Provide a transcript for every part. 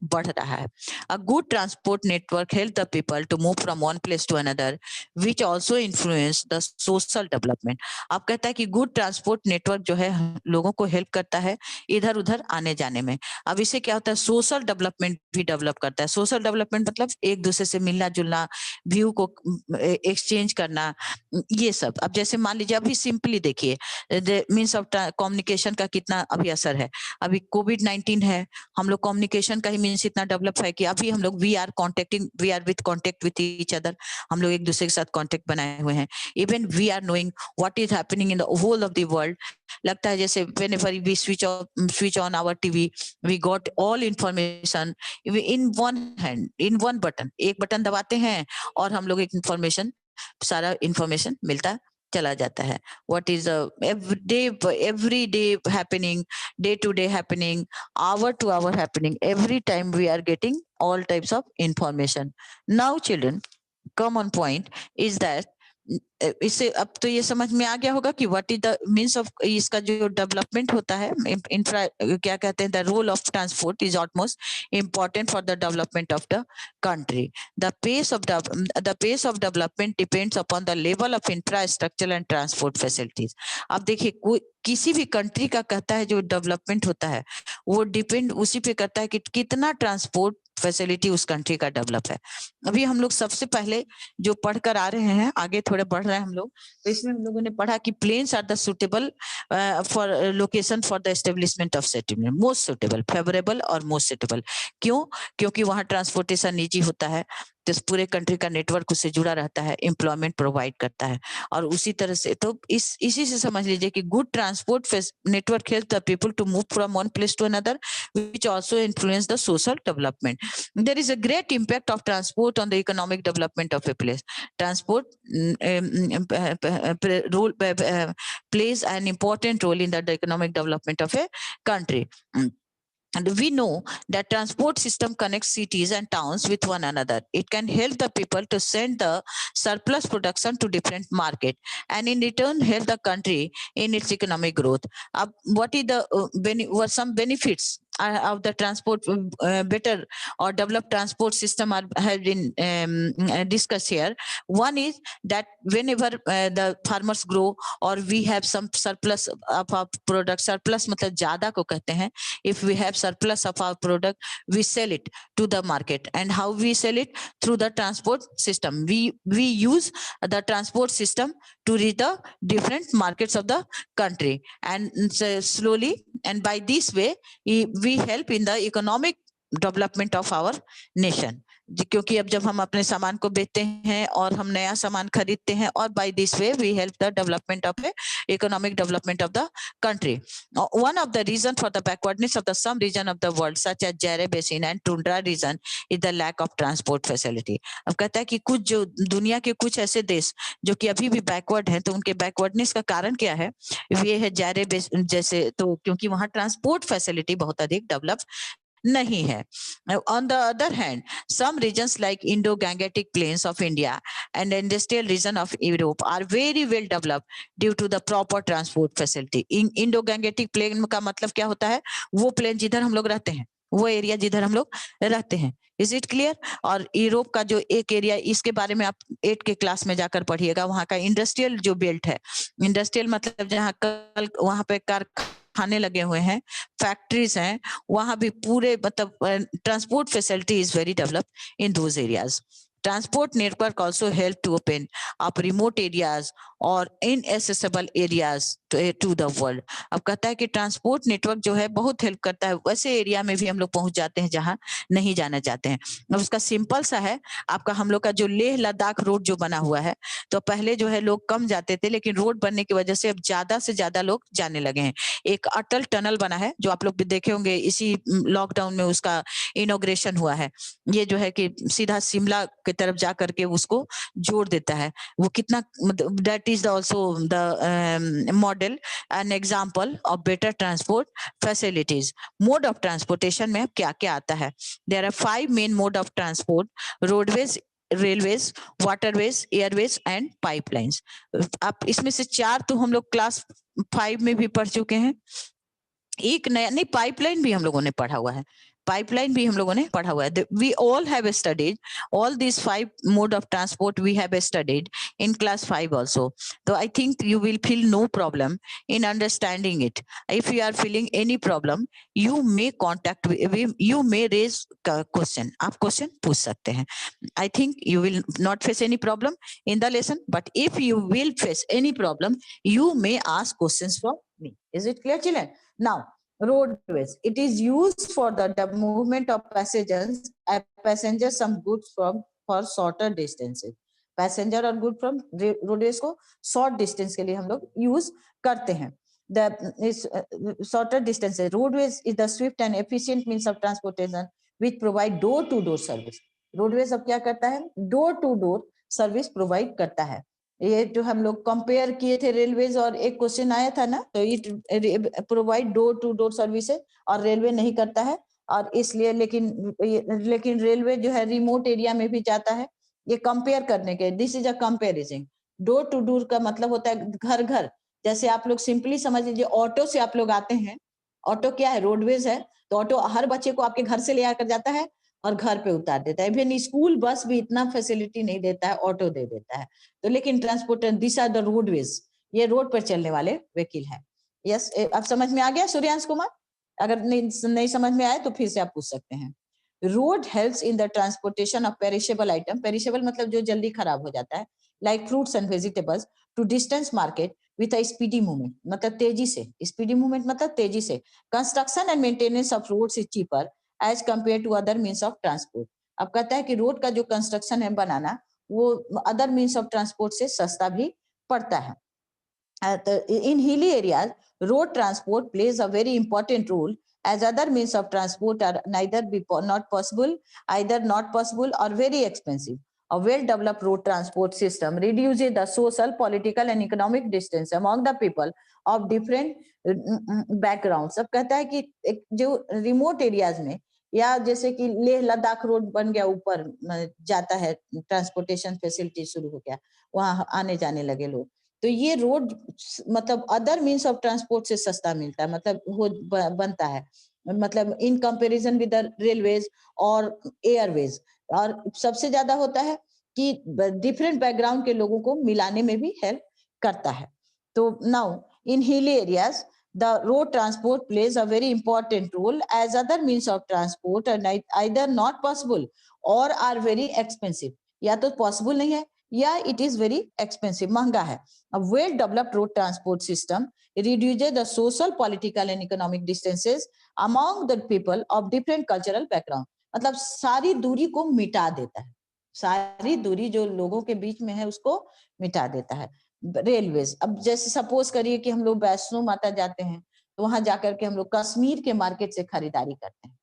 बढ़ रहा है। A good transport network help the people to move from one place to another which also influence the social development. अब कहता है कि गुड ट्रांसपोर्ट नेटवर्क जो है लोगों को हेल्प करता है इधर उधर आने जाने में। अब इससे क्या होता है, सोशल डेवलपमेंट भी डेवलप करता है। सोशल डेवलपमेंट मतलब एक दूसरे से मिलना जुलना, व्यू को एक्सचेंज करना, ये सब। अब जैसे मान लीजिए अभी सिंपली देखिए मीन्स ऑफ कम्युनिकेशन का कितना अभी असर है। अभी कोविड-19 है, हम लोग कम्युनिकेशन का ही मीन्स इतना डेवलप है कि अभी हम लोग we are with contact with each other. हम लोग एक दूसरे के साथ कॉन्टेक्ट बनाए हुए हैं। Even we are knowing what is happening in the whole of the world. लगता है जैसे whenever we switch on our TV, we got all information in one hand, in one button। एक बटन दबाते हैं और हम लोग एक इंफॉर्मेशन, सारा इंफॉर्मेशन मिलता चला जाता है। What is every day happening, day to day happening, hour to hour happening, every time we are getting all types of information। Now children, come on point is that इससे अब तो ये समझ में आ गया होगा कि what is the means of इसका जो डेवलपमेंट होता है इंफ्रा, क्या कहते हैं, the role of transport is utmost important for the development of the country. The pace of development depends upon the level of infrastructure and transport facilities. अब देखिए किसी भी कंट्री का कहता है जो डेवलपमेंट होता है वो डिपेंड उसी पे करता है कि कितना ट्रांसपोर्ट फैसिलिटी उस कंट्री का डेवलप है। अभी हम लोग सबसे पहले जो पढ़कर आ रहे हैं, आगे थोड़े बढ़ रहे हैं हम लोग, तो इसमें हम लोगों ने पढ़ा कि plains are the suitable for location for the establishment of settlement, most suitable, favourable और मोस्ट सुटेबल। क्यों? क्योंकि वहाँ ट्रांसपोर्टेशन ईजी होता है, तो पूरे कंट्री का नेटवर्क उससे जुड़ा रहता है, एम्प्लॉयमेंट प्रोवाइड करता है। और उसी तरह से तो इसी से समझ लीजिए कि good transport network help the people to move from one place to another which also influence the social development। There is a great impact of transport on the economic development of a place। Transport plays an important role in the economic development of a country। And we know that transport system connects cities and towns with one another। It can help the people to send the surplus production to different market and in return help the country in its economic growth। What is the what some benefits of the transport, better or developed transport system have been discussed here। One is that whenever the farmers grow or we have some surplus of our product, surplus मतलब ज्यादा को कहते हैं, if we have surplus of our product we sell it to the market। And how we sell it? Through the transport system। We use the transport system to reach the different markets of the country, and so slowly and by this way we help in the economic development of our nation. क्योंकि अब जब हम अपने सामान को बेचते हैं और हम नया सामान खरीदते हैं और by this way we help the development of economic development of the country. One of the reason for the backwardness of the some region of the world such as Zaire basin and tundra region is the lack of transport facility. अब कहता है कि कुछ जो दुनिया के कुछ ऐसे देश जो कि अभी भी बैकवर्ड हैं, तो उनके बैकवर्डनेस का कारण क्या है? ये है जारे जैसे, तो क्योंकि वहां ट्रांसपोर्ट फैसिलिटी बहुत अधिक डेवलप नहीं है। On the other hand, some regions like Indo-Gangetic plains of India and the industrial region of Europe are very well developed due to the proper transport facility। Indo-Gangetic plain का मतलब क्या होता है? वो प्लेन जिधर हम लोग रहते हैं, वो एरिया जिधर हम लोग रहते हैं। Is it clear? और यूरोप का जो एक एरिया, इसके बारे में आप 8 के क्लास में जाकर पढ़िएगा। वहां का इंडस्ट्रियल जो बेल्ट है, इंडस्ट्रियल मतलब जहाँ कल वहां पे कारखाने लगे हुए हैं, फैक्ट्रीज हैं, वहां भी पूरे मतलब transport facility is very develop in those areas. Transport network also help to open up remote areas or inaccessible areas to the world। अब कहता है कि ट्रांसपोर्ट नेटवर्क जो है बहुत हेल्प करता है, वैसे एरिया में भी हम लोग पहुंच जाते हैं जहां नहीं जाना चाहते हैं। अब उसका सिंपल सा है, आपका हम लोग का जो लेह लद्दाख रोड जो बना हुआ है, तो पहले जो है लोग कम जाते थे, लेकिन रोड बनने की वजह से अब ज्यादा से ज्यादा लोग जाने लगे हैं। एक अटल टनल बना है जो आप लोग भी देखे होंगे, इसी लॉकडाउन में उसका इनॉग्रेशन हुआ है। ये जो है कि सीधा शिमला की तरफ जा करके उसको जोड़ देता है। वो कितना, that is also the model an example of better transport facilities. Mode of transportation में क्या क्या आता है? There are 5 main mode of transport: roadways, railways, waterways, airways and pipelines. आप इसमें से 4 तो हम लोग क्लास 5 में भी पढ़ चुके हैं। एक नया नहीं, पाइपलाइन भी हम लोगों ने पढ़ा हुआ है। पाइपलाइन भी हम लोगों ने पढ़ा हुआ है. We all have studied all these 5 mode of transport. We have studied in class 5 also. So I think you will feel no problem in understanding it. If you are feeling any problem, you may contact, you may raise question. आप question पूछ सकते हैं. I think you will not face any problem in the lesson, but if you will face any problem, you may ask questions from me. Is it clear, children? Now, roadways. It is used for the movement of passengers, some goods from for shorter distances. Passenger और good from roadways को short distance के लिए हम लोग use करते हैं. The shorter distances. Roadways is the swift and efficient means of transportation which provide door-to-door service. Roadways अब क्या करता है? Door to door service provide करता है. ये जो हम लोग कंपेयर किए थे रेलवेज और एक क्वेश्चन आया था ना, तो it provide door to door services और रेलवे नहीं करता है. और इसलिए लेकिन रेलवे जो है रिमोट एरिया में भी जाता है. ये कंपेयर करने के, this is a comparison. Door to door का मतलब होता है घर घर. जैसे आप लोग सिंपली समझ लीजिए, ऑटो से आप लोग आते हैं. ऑटो क्या है? रोडवेज है. तो ऑटो हर बच्चे को आपके घर से ले आकर जाता है और घर पे उतार देता है. इवन स्कूल बस भी इतना फैसिलिटी नहीं देता है, ऑटो दे देता है. तो लेकिन transporter, this are the roadways. ये रोड पर चलने वाले व्हीकल है. यस, अब समझ में आ गया सूर्यांश कुमार? अगर नहीं समझ में आए तो फिर से आप पूछ सकते हैं. Road helps in the transportation of perishable item. Perishable मतलब जो जल्दी खराब हो जाता है, like fruits and vegetables, to distance market with a speedy movement. मतलब तेजी से. स्पीडी मूवमेंट मतलब तेजी से. Construction and maintenance of roads is cheaper as compare to other means of transport. अब कहता है कि रोड का जो कंस्ट्रक्शन है बनाना, वो अदर मीन्स ऑफ ट्रांसपोर्ट से सस्ता भी पड़ता है. In hilly areas, road transport plays a very important role as other means of transport are neither not possible, either not possible or very expensive. A well-developed road transport system reduces the social, political and economic distance among the people of different backgrounds. अब कहता है कि जो remote areas में, या जैसे कि Leh Ladakh road बन गया, ऊपर जाता है, ट्रांसपोर्टेशन फैसिलिटी शुरू हो गया, वहां आने जाने लगे लोग. तो ये रोड मतलब अदर मीन्स ऑफ ट्रांसपोर्ट से सस्ता मिलता है, मतलब वो बनता है, मतलब in comparison with the railways और एयरवेज. और सबसे ज्यादा होता है कि डिफरेंट बैकग्राउंड के लोगों को मिलाने में भी हेल्प करता है. तो now in hilly areas the road transport plays a very important role as other means of transport are either not possible or are very expensive. या तो possible नहीं है या it is very expensive, महंगा है. A well developed road transport system reduces the social, political and economic distances among the people of different cultural background. मतलब सारी दूरी को मिटा देता है. सारी दूरी जो लोगों के बीच में है उसको मिटा देता है. रेलवेज, अब जैसे सपोज करिए कि हम लोग वैष्णो माता जाते हैं, तो वहां जाकर के हम लोग कश्मीर के मार्केट से खरीदारी करते हैं.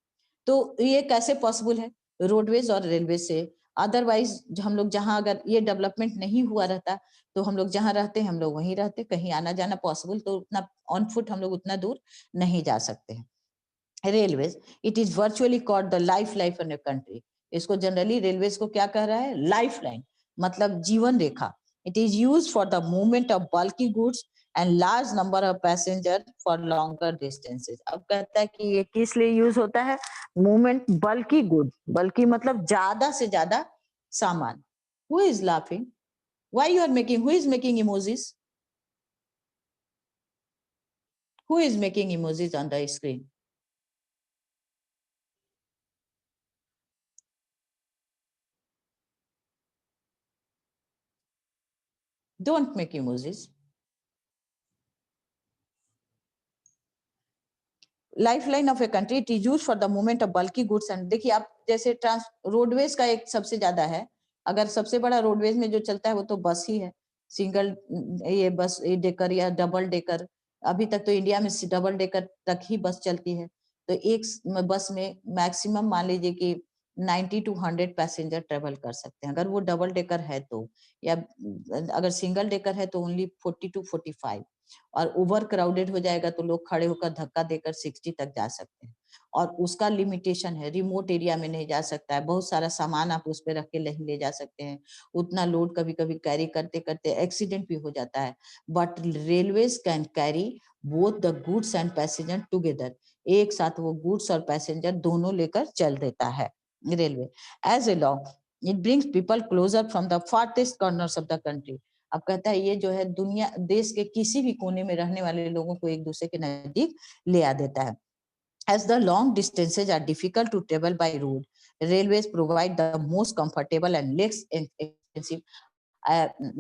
तो ये कैसे पॉसिबल है? रोडवेज और रेलवे से. अदरवाइज हम लोग जहां, अगर ये डेवलपमेंट नहीं हुआ रहता, तो हम लोग जहां रहते हैं हम लोग वहीं रहते. कहीं आना जाना पॉसिबल तो उतना ऑन फुट हम लोग उतना दूर नहीं जा सकते हैं. Railways, it is virtually called the life in a country. इसको जनरली रेलवेज को क्या कह रहा है? लाइफ लाइन, मतलब जीवन रेखा. It is use for the movement of bulky goods and large number of passenger for longer distances. अब कहता है कि ये किस लिए यूज होता है? मूवमेंट, बल्की गुड, बल्कि मतलब ज्यादा से ज्यादा सामान. Who is laughing? Why you are making, who is making emojis? Who is making emojis on the screen? Don't make emojis. Lifeline of a country, it is used for the movement of bulky goods. And देखिए आप, जैसे roadways का एक सबसे ज्यादा है. अगर सबसे बड़ा रोडवेज में जो चलता है वो तो बस ही है. सिंगल, ये बस डेकर या डबल डेकर. अभी तक तो इंडिया में डबल डेकर तक ही बस चलती है. तो एक बस में मैक्सिमम मान लीजिए कि 90 to 100 पैसेंजर ट्रेवल कर सकते हैं, अगर वो डबल डेकर है तो. या अगर सिंगल डेकर है तो ओनली 40 to 45. और ओवर क्राउडेड हो जाएगा तो लोग खड़े होकर धक्का देकर 60 तक जा सकते हैं. और उसका लिमिटेशन है, रिमोट एरिया में नहीं जा सकता है, बहुत सारा सामान आप उस पर रख के नहीं ले जा सकते हैं, उतना लोड कभी कभी कैरी करते करते एक्सीडेंट भी हो जाता है. But railways can carry both the goods and passenger together. एक साथ वो गुड्स और पैसेंजर दोनों लेकर चल देता है railway. As a long it brings people closer from the farthest corners of the country. अब कहता है ये जो है दुनिया देश के किसी भी कोने में रहने वाले लोगों को एक दूसरे के नजदीक ले आ देता है। As the long distances are difficult to travel by road, railways provide the most comfortable and less expensive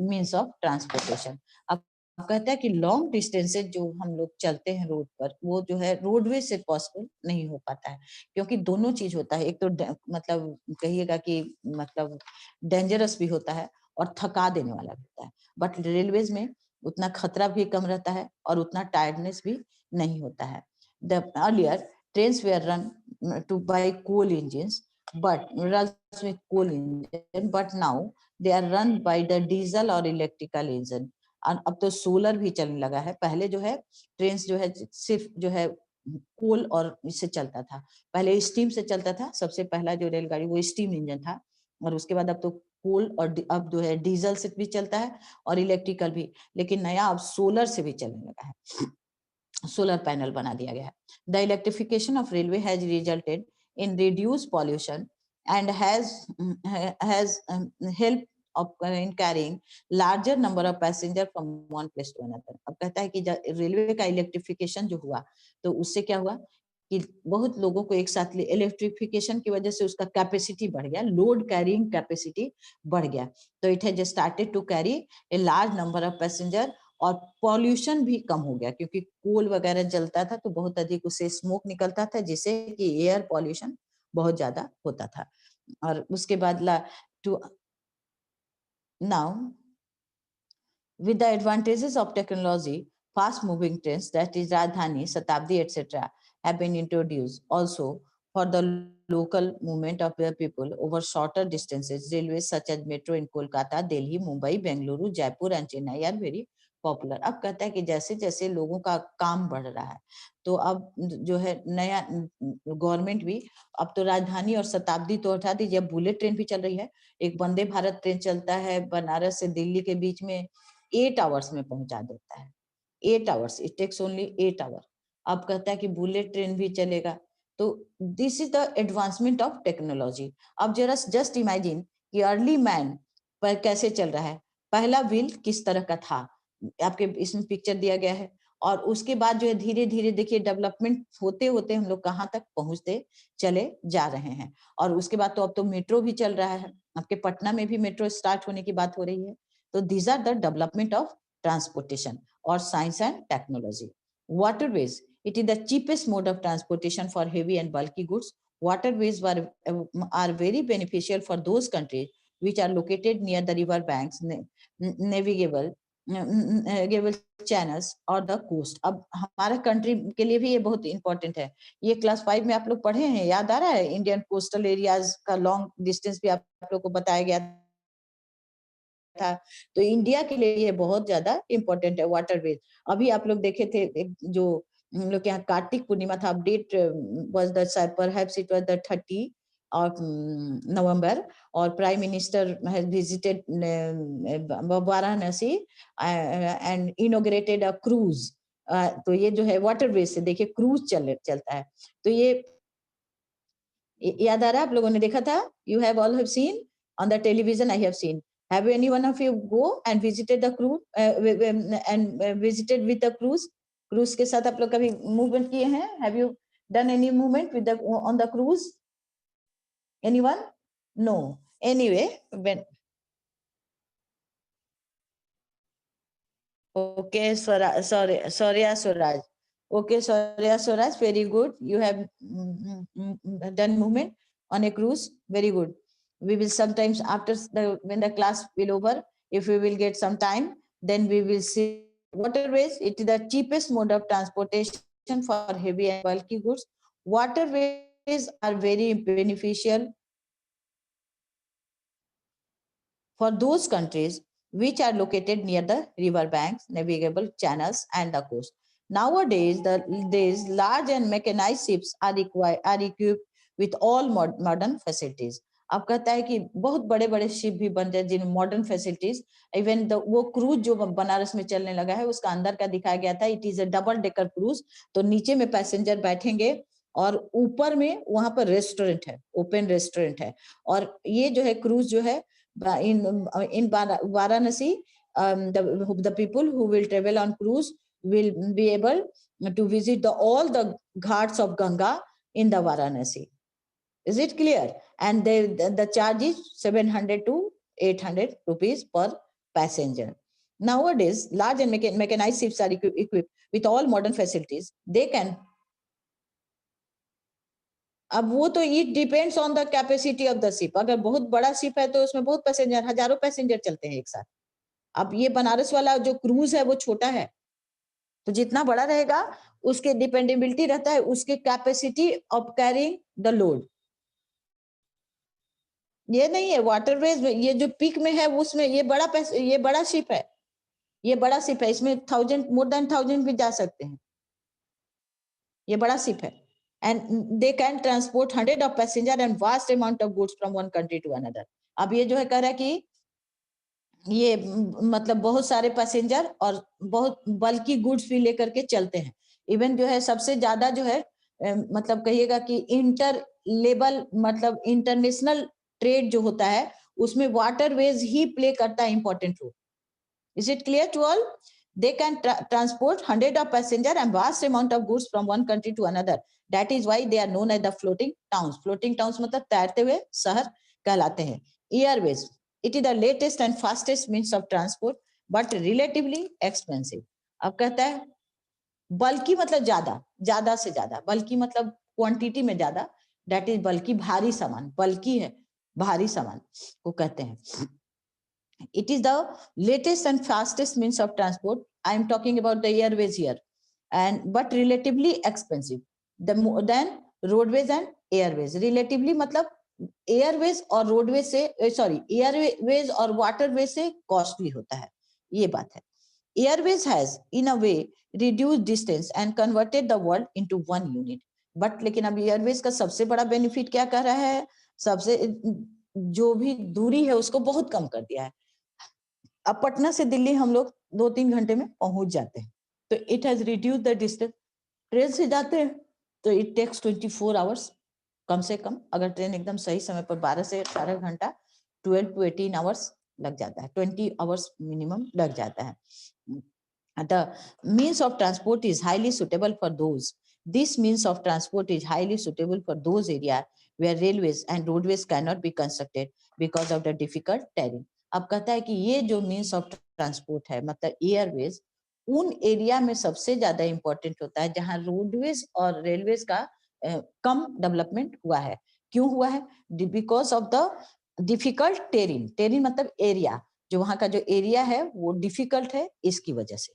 means of transportation. अब कहता है कि लॉन्ग डिस्टेंसेज जो हम लोग चलते हैं रोड पर, वो जो है रोडवे से पॉसिबल नहीं हो पाता है, क्योंकि दोनों चीज होता है। एक तो मतलब कहिएगा कि मतलब डेंजरस भी होता है और थका देने वाला भी होता है, बट रेलवेज में उतना खतरा भी कम रहता है और उतना टायर्डनेस भी नहीं होता है। The earlier trains were run to by coal engines but runs with coal engine, but now they are run by the diesel और इलेक्ट्रिकल इंजन। अब तो सोलर भी चलने लगा है। पहले जो है ट्रेन जो है सिर्फ जो है कोल और इससे चलता था, पहले स्टीम से चलता था। सबसे पहला जो रेलगाड़ी वो स्टीम इंजन था, और उसके बाद अब तो कोल और अब जो है डीजल से भी चलता है और इलेक्ट्रिकल भी, लेकिन नया अब सोलर से भी चलने लगा है, सोलर पैनल बना दिया गया है। The electrification of railway has resulted in reduced pollution and has helped in carrying larger number of passengers from one place to another। अब कहता है कि रेलवे का इलेक्ट्रिफिकेशन जो हुआ तो उससे क्या हुआ कि बहुत लोगों को एक साथ इलेक्ट्रिफिकेशन की वजह से उसका कैपेसिटी बढ़ गया, लोड कैरिंग कैपेसिटी बढ़ गया। तो it has started to carry a large number of passenger, और पॉल्यूशन भी कम हो गया, क्योंकि कोल वगैरह जलता था तो बहुत अधिक उससे स्मोक निकलता था, जिससे कि एयर पॉल्यूशन बहुत ज्यादा होता था। और उसके बाद to now with the advantages of technology, fast moving trains that is Rajdhani, Shatabdi etc. have been introduced also for the local movement of the people over shorter distances. Railways such as metro in Kolkata, Delhi, Mumbai, Bengaluru, Jaipur and Chennai are very popular. अब कहता है कि जैसे जैसे लोगों का काम बढ़ रहा है तो अब जो है नया गवर्नमेंट भी, अब तो राजधानी और शताब्दी तो हटा दीजिए, बुलेट ट्रेन भी चल रही है। एक वंदे भारत ट्रेन चलता है बनारस से दिल्ली के बीच में, 8 आवर्स में पहुंचा देता है। 8 hours, it takes only 8 hour. अब कहता है कि बुलेट ट्रेन भी चलेगा। तो this is the advancement of technology. अब जरा जस्ट इमेजिन कि अर्ली मैन पर कैसे चल रहा है। पहला व्हील किस तरह का था, आपके इसमें पिक्चर दिया गया है, और उसके बाद जो है धीरे धीरे देखिए डेवलपमेंट होते होते हम लोग कहाँ तक पहुंचते चले जा रहे हैं। और उसके बाद तो अब तो मेट्रो भी चल रहा है, आपके पटना में भी मेट्रो स्टार्ट होने की बात हो रही है। तो these are the development of transportation or science and technology. Waterways, it is the cheapest mode of transportation for heavy and bulky goods. Waterways are very beneficial for those countries which are located near the river banks, navigable channels or the coast। अब हमारा country के लिए भी ये बहुत important है। ये class 5 में आप लोग पढ़े हैं, याद आ रहा है? इंडियन कोस्टल एरियाज का लॉन्ग डिस्टेंस भी आप लोग को बताया गया था। तो इंडिया के लिए ये बहुत ज्यादा इंपॉर्टेंट है वाटरवेज। अभी आप लोग देखे थे जो हम लोग के यहाँ कार्तिक पूर्णिमा था, update was the perhaps it was the 30 of November, और prime minister has visited Varanasi and inaugurated a cruise। तो ये जो है वाटरवेज से देखिए क्रूज चलता है। तो ये याद आ रहा है, आप लोगों ने देखा था? You have all have seen on the television, I have seen। Have any one of you go and visited the cruise and visited with the cruise? Cruise के साथ आप लोग कभी मूवमेंट किए हैं? Have you done any movement with the on the cruise? Anyone? No. Anyway, when okay, Suraj. Okay, Suraj, very good. You have done movement on a cruise. Very good. We will sometimes after when the class will over, if we will get some time, then we will see waterways. It is the cheapest mode of transportation for heavy and bulky goods. Waterways are very beneficial for those countries which are located near the river banks, navigable channels, and the coast. Nowadays, large and mechanized ships are equipped with all modern facilities. अब कहता है कि बहुत बड़े बड़े ship भी बन रहे हैं जिन मॉडर्न फैसिलिटीज, इवन वो क्रूज जो बनारस में चलने लगा है उसका अंदर का दिखाया गया था। It is a double decker cruise, तो नीचे में पैसेंजर बैठेंगे और ऊपर में वहां पर रेस्टोरेंट है, ओपन रेस्टोरेंट है। और ये जो है क्रूज जो है इन Varanasi, the people who will travel on cruise will be able to visit all the ghats of Ganga in the Varanasi. Is it clear? And the charge is 700 to 800 rupees per passenger. Nowadays, large and mechanized ships are equipped with all modern facilities. They can, अब वो तो it depends on the capacity of the ship. अगर बहुत बड़ा ship है तो उसमें बहुत पैसेंजर, हजारों पैसेंजर चलते हैं एक साथ। अब ये बनारस वाला जो क्रूज है वो छोटा है, तो जितना बड़ा रहेगा उसके डिपेंडेबिलिटी रहता है उसके capacity of carrying the load. ये नहीं है वाटरवेज में, ये जो पीक में है उसमें ये बड़ा शिप है, ये बड़ा शिप है, इसमें 1000 मोर देन 1000 भी जा सकते हैं। ये बड़ा शिप है and they can transport 100 of passenger and vast amount of goods from one country to another. अब ये जो है कह रहा है कि ये मतलब बहुत सारे पैसेंजर और बहुत बल्कि गुड्स भी लेकर के चलते हैं। इवन जो है सबसे ज्यादा जो है मतलब कहिएगा कि इंटर लेवल मतलब इंटरनेशनल ट्रेड जो होता है उसमें वाटरवेज ही प्ले करता है important role. Is it clear to all? They can transport 100 of passenger and vast amount of goods from one country to another. That is why they are known as the floating towns. Floating towns मतलब तैरते हुए शहर कहलाते हैं। Airways, it is the latest and fastest means of transport, but relatively expensive. अब कहता है बल्कि मतलब ज्यादा, ज्यादा से ज्यादा, बल्कि मतलब क्वांटिटी में ज्यादा, that is बल्कि भारी सामान, बल्कि है भारी सामान को कहते हैं। It is the latest and fastest means of transport. I am talking about the airways here, and but relatively expensive than roadways and airways. Relatively मतलब एयरवेज और रोडवेज से सॉरी एयरवेज और वाटरवेज से कॉस्टली होता है, ये बात है। Airways has in a way reduce distance and converted the world into one unit. But लेकिन अब एयरवेज का सबसे बड़ा बेनिफिट क्या कर रहा है, सबसे जो भी दूरी है उसको बहुत कम कर दिया है। अब पटना से दिल्ली हम लोग 2-3 घंटे में पहुंच जाते हैं, तो it has reduce the distance. Train से जाते हैं तो इट टेक्स 24 आवर्स कम से कम, अगर ट्रेन एकदम सही समय पर 12 से 18 घंटा 12 to 18 आवर्स लग जाता है, 20 आवर्स मिनिमम लग जाता है। The means of transport is highly suitable for those. This means of transport is highly suitable for those areas where railways and roadways cannot be constructed because of the difficult terrain. अब कहता है कि ये जो means of transport है मतलब Airways उन area में सबसे ज्यादा इंपॉर्टेंट होता है जहां रोडवेज और रेलवेज का कम डेवलपमेंट हुआ है। क्यों हुआ है? Because of the difficult टेरिन। टेरिन मतलब एरिया, जो वहां का जो एरिया है वो डिफिकल्ट है, इसकी वजह से।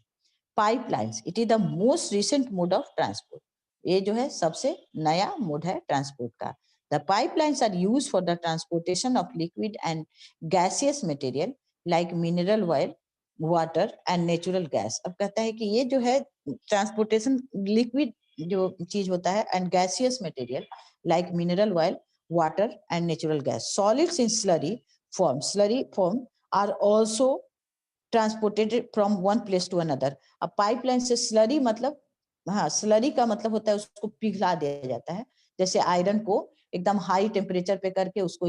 Pipelines, it is the most recent mode of transport. ये जो है सबसे नया मोड है ट्रांसपोर्ट का। The pipelines are used for the transportation of liquid and gaseous material like mineral oil, water and natural gas. अब कहता है कि ये जो है ट्रांसपोर्टेशन लिक्विड जो चीज होता है and gaseous material like mineral oil, water and natural gas. Solids in slurry form are also transported from one place to another. अब पाइपलाइन से स्लरी मतलब, हाँ स्लरी का मतलब होता है उसको पिघला दिया जाता है, जैसे आयरन को एकदम हाई टेम्परेचर पे करके उसको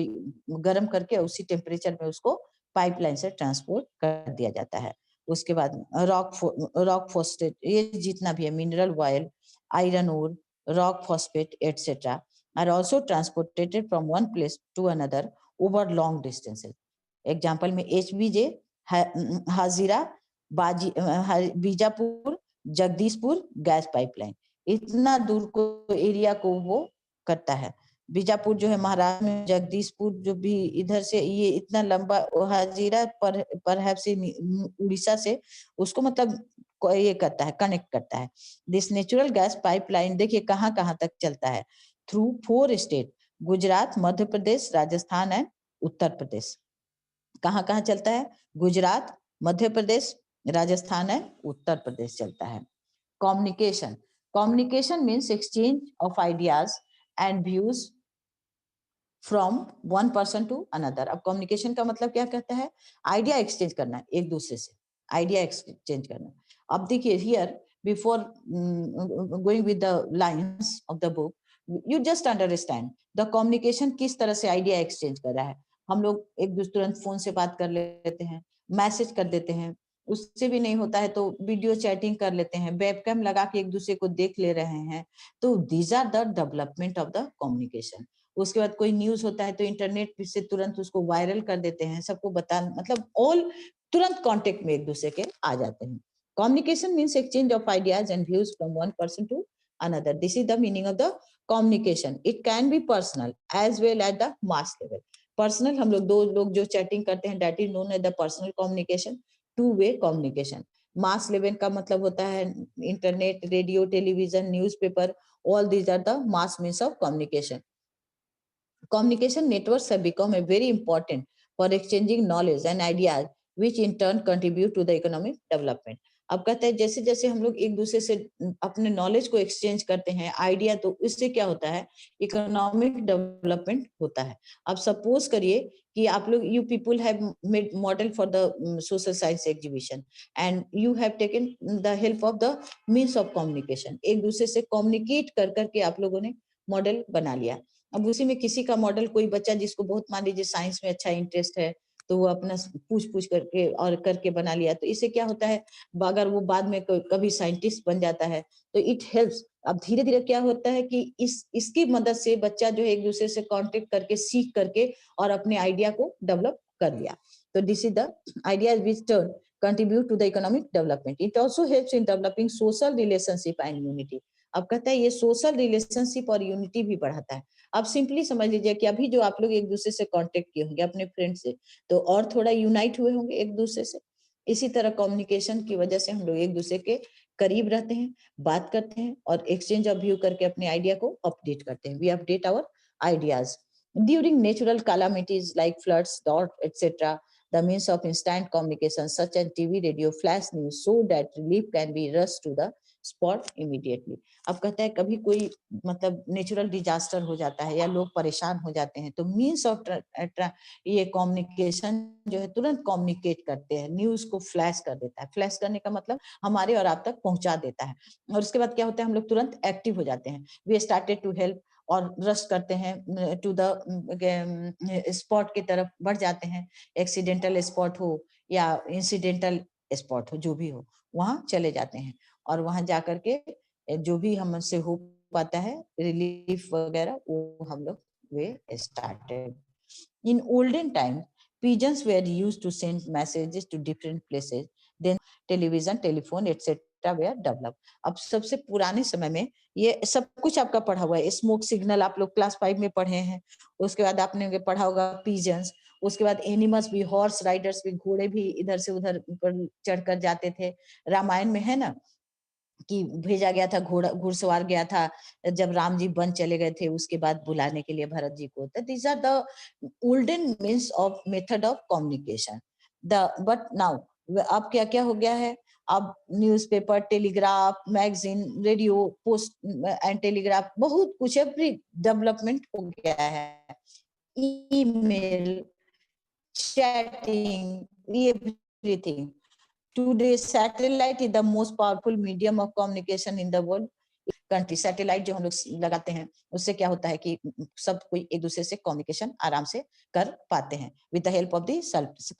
गर्म करके उसी टेम्परेचर में उसको पाइपलाइन से ट्रांसपोर्ट कर दिया जाता है। उसके बाद रॉक फॉस्फेट, ये जितना भी है mineral oil, iron ore, rock phosphate etcetera are also transported from one place to another over long distances. Example में HBJ, Hazira, Bijapur, Jagdishpur gas pipeline, इतना दूर को एरिया को वो करता है। बीजापुर जो है महाराष्ट्र में, जगदीशपुर जो भी इधर से ये इतना लंबा, हाजीरा पर से उड़ीसा से उसको मतलब ये करता है, कनेक्ट करता है। दिस नेचुरल गैस पाइपलाइन देखिए कहाँ कहाँ तक चलता है, through 4 state, Gujarat, Madhya Pradesh, Rajasthan and Uttar Pradesh. कहाँ कहाँ चलता है? गुजरात, मध्य प्रदेश, राजस्थान एंड उत्तर प्रदेश चलता है। Communication, communication means exchange of ideas and views from one person to another. अब कम्युनिकेशन का मतलब क्या कहता है? आइडिया एक्सचेंज करना, एक दूसरे से आइडिया एक्सचेंज करना। अब देखिए here before going with the lines of the book, you just understand the communication किस तरह से आइडिया एक्सचेंज कर रहा है। हम लोग एक दूसरे तुरंत फोन से बात कर लेते हैं, मैसेज कर देते हैं, उससे भी नहीं होता है तो वीडियो चैटिंग कर लेते हैं, वेबकैम लगा के एक दूसरे को देख ले रहे हैं। तो these are the development of the communication. उसके बाद कोई न्यूज होता है तो इंटरनेट से तुरंत उसको वायरल कर देते हैं, सबको बता, मतलब ऑल तुरंत कांटेक्ट में एक दूसरे के आ जाते हैं। Communication means exchange of ideas and views from one person to another. This is the meaning of the communication. It can be personal as well at the mass level. Personal, हम लोग दो लोग जो चैटिंग करते हैं, that is known as the personal communication. Two way communication. Mass level का मतलब होता है internet, radio, television, newspaper, all these are the mass means of communication. Communication networks have become a very important for exchanging knowledge and ideas, which in turn contribute to the economic development. अब कहते हैं जैसे जैसे हम लोग एक दूसरे से अपने नॉलेज को एक्सचेंज करते हैं, आइडिया, तो इससे क्या होता है? इकोनॉमिक डेवलपमेंट होता है। अब सपोज करिए कि आप लोग, you people have made model for the social science exhibition and you have taken the help of the means of communication. एक दूसरे से कम्युनिकेट कर करके आप लोगों ने मॉडल बना लिया। अब उसी में किसी का मॉडल, कोई बच्चा जिसको बहुत मान लीजिए साइंस में अच्छा इंटरेस्ट है, तो वो अपना पूछ पूछ करके और करके बना लिया। तो इससे क्या होता है, अगर वो बाद में कभी साइंटिस्ट बन जाता है तो इट हेल्प्स। अब धीरे धीरे क्या होता है कि इसकी मदद से बच्चा जो है एक दूसरे से कांटेक्ट करके, सीख करके और अपने आइडिया को डेवलप कर लिया। तो this is the idea which turn contribute to the economic development. It also helps in developing social relationship and unity. अब कहता है ये सोशल रिलेशनशिप और यूनिटी भी बढ़ाता है। आप सिंपली समझ लीजिए कि अभी जो आप लोग एक दूसरे से कांटेक्ट किए होंगे अपने फ्रेंड से, तो और थोड़ा यूनाइट हुए होंगे एक दूसरे से। इसी तरह कम्युनिकेशन की वजह से हम लोग एक दूसरे के करीब रहते हैं, बात करते हैं और एक्सचेंज ऑफ व्यू करके अपने आइडिया को अपडेट करते हैं। We update our ideas during natural calamities like floods, drought, etc. The means of instant communication such as TV, radio, flash news, so that relief can be rushed to the spot immediately. अब कहता है कभी कोई मतलब natural disaster हो जाता है या लोग परेशान हो जाते हैं, तो मीन्स ऑफ ये कम्युनिकेशन जो है तुरंत कम्युनिकेट करते हैं, न्यूज को फ्लैश कर देता है। फ्लैश करने का मतलब हमारे और आप तक पहुंचा देता है। और उसके बाद क्या होता है, हम लोग तुरंत एक्टिव हो जाते हैं। वी स्टार्टेड टू हेल्प और रश करते हैं टू द स्पॉट की तरफ बढ़ जाते हैं। एक्सीडेंटल स्पॉट हो या इंसिडेंटल स्पॉट हो, जो भी हो, वहां चले जाते हैं और वहां जाकर के जो भी हमसे हो पाता है रिलीफ वगैरह, वो हम लोग वे started. In olden time pigeons were used to send messages to different places. Then television, telephone, etc. were developed. अब सबसे पुराने समय में ये सब कुछ आपका पढ़ा हुआ है। स्मोक सिग्नल आप लोग क्लास 5 में पढ़े हैं। उसके बाद आपने पढ़ा होगा पिजन्स। उसके बाद एनिमल्स भी, हॉर्स राइडर्स भी, घोड़े भी इधर से उधर ऊपर चढ़कर जाते थे। रामायण में है ना कि भेजा गया था, घुड़सवार गया था जब राम जी वन चले गए थे, उसके बाद बुलाने के लिए भरत जी को। These are the olden means of method of communication. The but now अब क्या क्या हो गया है, अब newspaper, telegraph, magazine, radio, post and telegraph, बहुत कुछ एवरी डेवलपमेंट हो गया है। Email, chatting, everything. Today, satellite is the most powerful medium of communication in the world. Country satellite जो हम लोग लगाते हैं, उससे क्या होता है कि सब कोई एक दूसरे से कम्युनिकेशन आराम से कर पाते हैं with the help of the self.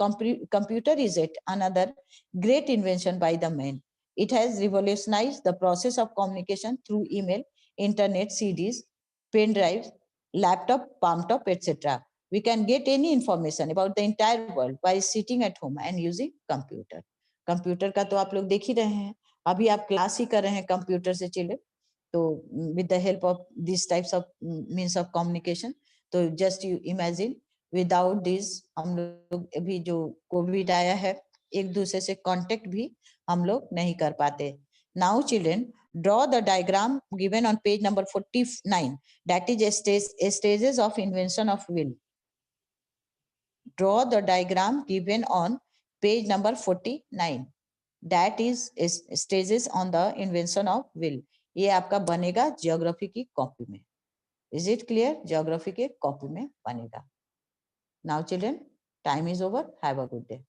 Computer is it another great invention by the man. It has revolutionised the process of communication through email, internet, CDs, pen drive, laptop, palm top, etc. We can get any information about the entire world by sitting at home and using computer. Computer का तो आप लोग देख ही रहे हैं, अभी आप class ही कर रहे हैं कंप्यूटर से चिल्ड्रन। तो with the help of these types of means of communication, तो just you imagine without this हम लोग अभी जो कोविड आया है, एक दूसरे से कांटेक्ट भी हम लोग नहीं कर पाते। Now children, draw the diagram given on page number 49, that is stages of invention of will. Draw the diagram given on page number 49, that is stages on the invention of will. ये आपका बनेगा geography की copy में। Is it clear? Geography के copy में बनेगा. Now children, time is over. Have a good day.